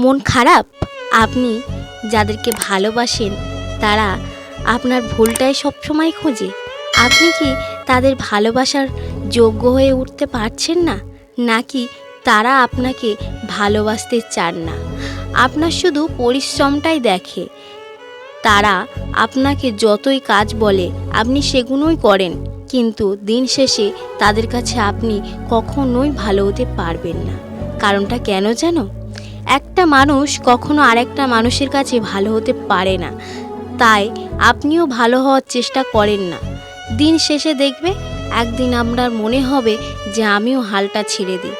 মন খারাপ? আপনি যাদেরকে ভালোবাসেন তারা আপনার ভুলটাই সবসময় খোঁজে। আপনি কি তাদের ভালোবাসার যোগ্য হয়ে উঠতে পারছেন না, নাকি তারা আপনাকে ভালোবাসতে চান না? আপনার শুধু পরিশ্রমটাই দেখে। তারা আপনাকে যতই কাজ বলে আপনি সেগুলোই করেন, কিন্তু দিন শেষে তাদের কাছে আপনি কখনোই ভালো হতে পারবেন না। কারণটা কেন জানো? একটা মানুষ কখনো আরেকটা মানুষের কাছে ভালো হতে পারে না, তাই আপনিও ভালো হওয়ার চেষ্টা করেন না। দিন শেষে দেখবে একদিন আপনার মনে হবে যে আমিও হালটা ছেড়ে দিই।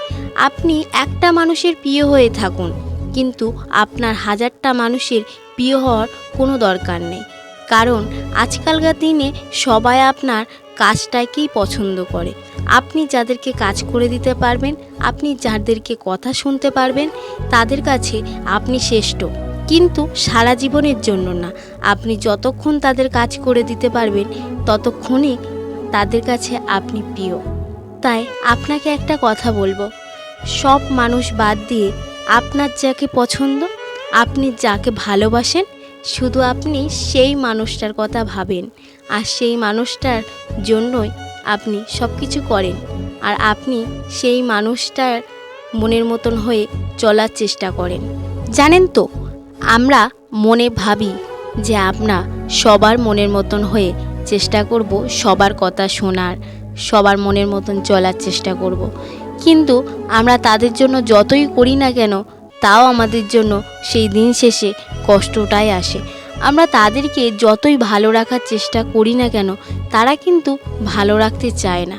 আপনি একটা মানুষের প্রিয় হয়ে থাকুন, কিন্তু আপনার হাজারটা মানুষের প্রিয় হওয়ার কোনো দরকার নেই। কারণ আজকালকার দিনে সবাই আপনার কাজটাকেই পছন্দ করে। আপনি যাদেরকে কাজ করে দিতে পারবেন, আপনি যাদেরকে কথা শুনতে পারবেন, তাদের কাছে আপনি শ্রেষ্ঠ, কিন্তু সারা জীবনের জন্য না। আপনি যতক্ষণ তাদের কাজ করে দিতে পারবেন ততক্ষণই তাদের কাছে আপনি প্রিয়। তাই আপনাকে একটা কথা বলবো, সব মানুষ বাদ দিয়ে আপনার যাকে পছন্দ, আপনি যাকে ভালোবাসেন, শুধু আপনি সেই মানুষটার কথা ভাবেন, আর সেই মানুষটার জন্যই আপনি সব কিছু করেন। আর আপনি সেই মানুষটার মনের মতন হয়ে চলার চেষ্টা করেন। জানেন তো, আমরা মনে ভাবি যে আমরা সবার মনের মতন হয়ে চেষ্টা করব, সবার কথা শোনার, সবার মনের মতন চলার চেষ্টা করব, কিন্তু আমরা তাদের জন্য যতই করি না কেন তাও আমাদের জন্য সেই দিন শেষে কষ্টটাই আসে। আমরা তাদেরকে যতই ভালো রাখার চেষ্টা করি না কেন তারা কিন্তু ভালো রাখতে চায় না।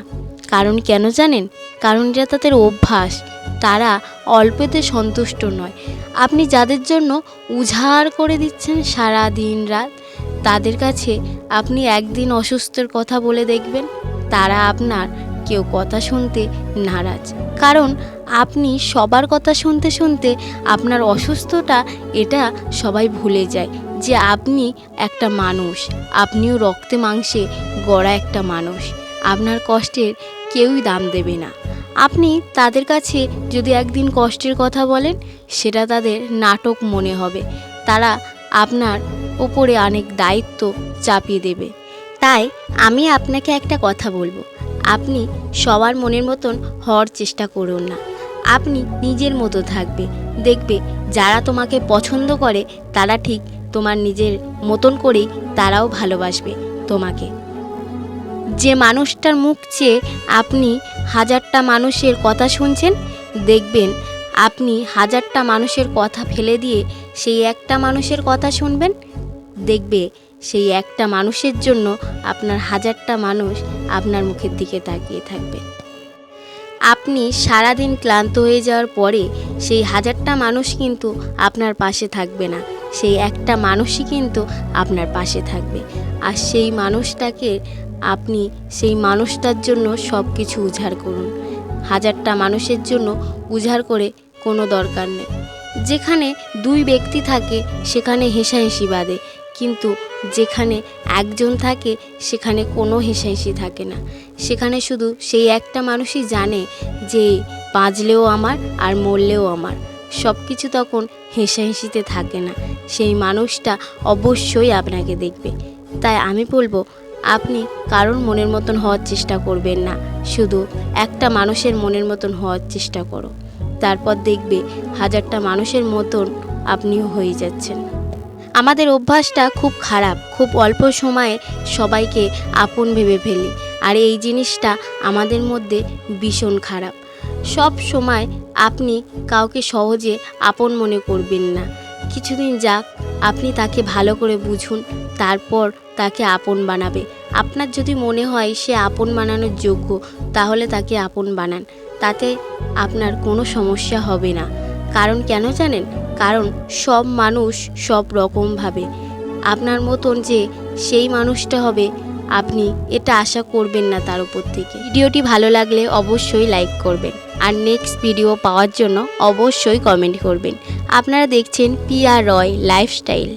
কারণ কেন জানেন? কারণ এটা তাদের অভ্যাস। তারা অল্পেতে সন্তুষ্ট নয়। আপনি যাদের জন্য উজাড় করে দিচ্ছেন সারা দিন রাত, তাদের কাছে আপনি একদিন অসুস্থর কথা বলে দেখবেন, তারা আপনার কেউ কথা শুনতে নারাজ। কারণ আপনি সবার কথা শুনতে শুনতে আপনার অসুস্থতা এটা সবাই ভুলে যায় যে আপনি একটা মানুষ, আপনিও রক্তে মাংসে গড়া একটা মানুষ। আপনার কষ্টের কেউই দাম দেবে না। আপনি তাদের কাছে যদি একদিন কষ্টের কথা বলেন, সেটা তাদের নাটক মনে হবে। তারা আপনার উপরে অনেক দায়িত্ব চাপিয়ে দেবে। তাই আমি আপনাকে একটা কথা বলবো, আপনি সবার মনের মতন হওয়ার চেষ্টা করুন না। আপনি নিজের মতো থাকবে, দেখবে যারা তোমাকে পছন্দ করে তারা ঠিক তোমার নিজের মতন করেই তারাও ভালোবাসবে তোমাকে। যে মানুষটার মুখ চেয়ে আপনি হাজারটা মানুষের কথা শুনছেন, দেখবেন আপনি হাজারটা মানুষের কথা ফেলে দিয়ে সেই একটা মানুষের কথা শুনবেন, দেখবে সেই একটা মানুষের জন্য আপনার হাজারটা মানুষ আপনার মুখের দিকে তাকিয়ে থাকবে। আপনি সারাদিন ক্লান্ত হয়ে যাওয়ার পরে সেই হাজারটা মানুষ কিন্তু আপনার পাশে থাকবে না, সেই একটা মানুষই কিন্তু আপনার পাশে থাকবে। আর সেই মানুষটাকে আপনি সেই মানুষটার জন্য সব কিছু উজাড় করুন। হাজারটা মানুষের জন্য উজাড় করে কোনো দরকার নেই। যেখানে দুই ব্যক্তি থাকে সেখানে হেসাহেসি বাঁধে, কিন্তু যেখানে একজন থাকে সেখানে কোনো হেসাহেসি থাকে না। সেখানে শুধু সেই একটা মানুষই জানে যে বাঁচলেও আমার আর মরলেও আমার। সব কিছু তখন হেসাহেসিতে থাকে না। সেই মানুষটা অবশ্যই আপনাকে দেখবে। তাই আমি বলবো, আপনি কারোর মনের মতন হওয়ার চেষ্টা করবেন না, শুধু একটা মানুষের মনের মতন হওয়ার চেষ্টা করো। তারপর দেখবে হাজারটা মানুষের মতন আপনিও হয়ে যাচ্ছেন। আমাদের অভ্যাসটা খুব খারাপ, খুব অল্প সময়ে সবাইকে আপন ভেবে ফেলি, আর এই জিনিসটা আমাদের মধ্যে ভীষণ খারাপ। সব সময় আপনি কাউকে সহজে আপন মনে করবেন না। কিছুদিন যাক, আপনি তাকে ভালো করে বুঝুন, তারপর তাকে আপন বানাবে। আপনার যদি মনে হয় সে আপন বানানোর যোগ্য, তাহলে তাকে আপন বানান, তাতে আপনার কোনো সমস্যা হবে না। কারণ কেন জানেন? কারণ সব মানুষ সব রকমভাবে। আপনার মতন যে সেই মানুষটা হবে আপনি এটা আশা করবেন না তার উপর থেকে। ভিডিওটি ভালো লাগলে অবশ্যই লাইক করবেন, আর নেক্সট ভিডিও পাওয়ার জন্য অবশ্যই কমেন্ট করবেন। আপনারা দেখছেন পিয়া রয় লাইফস্টাইল।